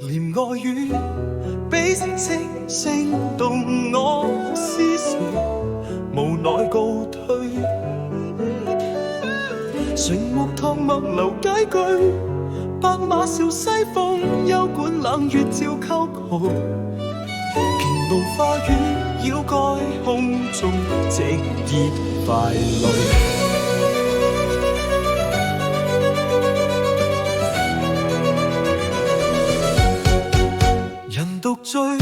憐愛語比星星動我思緒，無奈告退。垂目趟墨流佳句，白馬嘯西風，休管冷月照溝渠。黔驢花雨繞蓋空中，直熱快淚。人獨醉，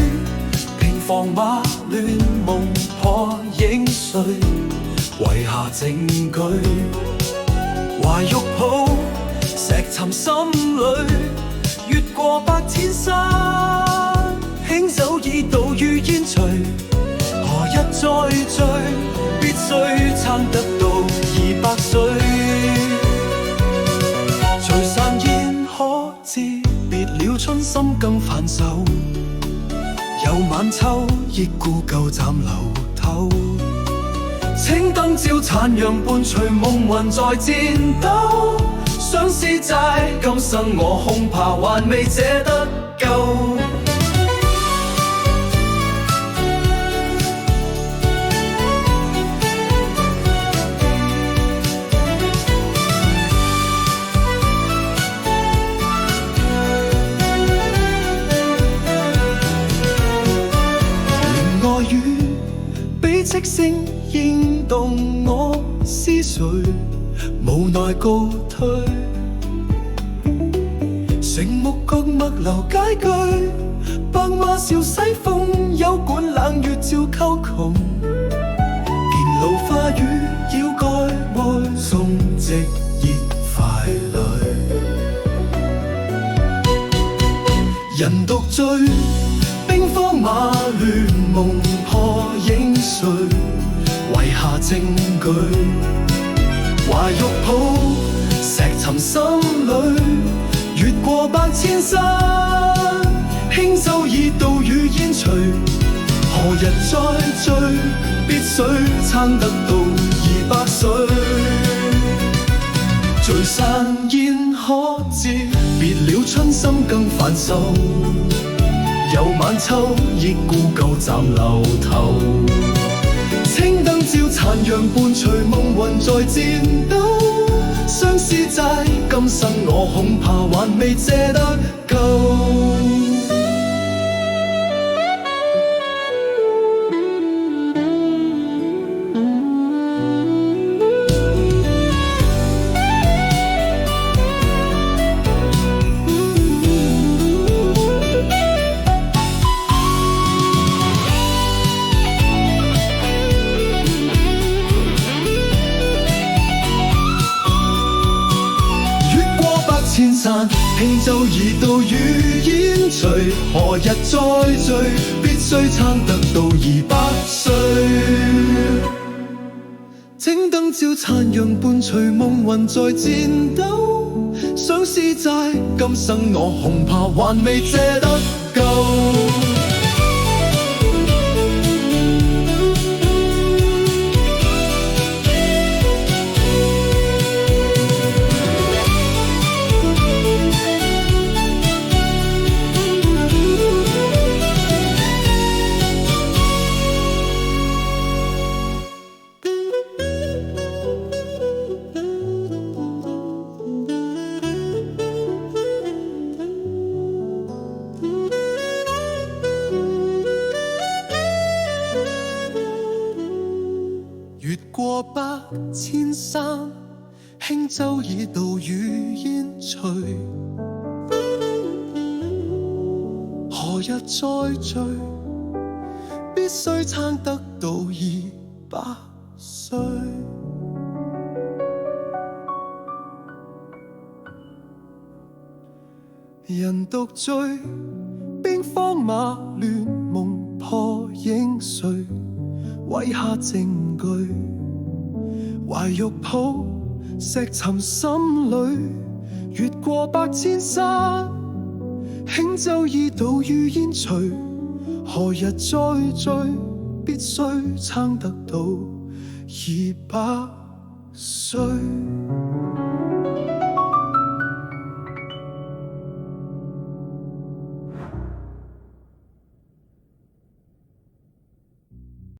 平房馬亂夢破影碎，遺下證據。懷玉抱，石沉心裏，越過百千山，輕酒已倒於煙隨。何日再聚？必須撐得到200歲。聚散宴可知，別了春心更煩愁。有晚秋，憶故舊站樓頭。青燈照殘陽伴隨夢魂在顫抖。相思債，今生我恐怕還未借得夠。憐愛語比戚聲應動我思緒，無奈告退。成木角墨流佳句，白馬嘯西風，休管冷月照溝穹。黔驢花雨繞蓋愛送，直熱快淚。人獨醉，兵荒馬亂夢破影碎，遺下證據。懷玉抱，石沉心裏，越過百千山，輕舟已到雨煙隨。何日再聚？必須撐得到200歲。聚散宴可知，別了春心更煩愁。有晚秋，憶故舊站樓頭。青燈照殘陽伴隨夢魂在顫抖。相思債，今生我恐怕還未借得夠。千山輕舟已到雨煙隨，何日再聚？必須撐得到200歲。青燈照殘陽伴隨夢魂在顫抖。相思債，今生我恐怕還未借得夠。越過百千山，輕舟已到雨煙隨。何日再聚？必須撐得到200歲。人獨醉，兵荒馬亂夢破影碎，遺下證據。懷玉抱，石沉心裏，越過百千山，輕舟已倒於煙隨。何日再聚？必須撐得到200歲。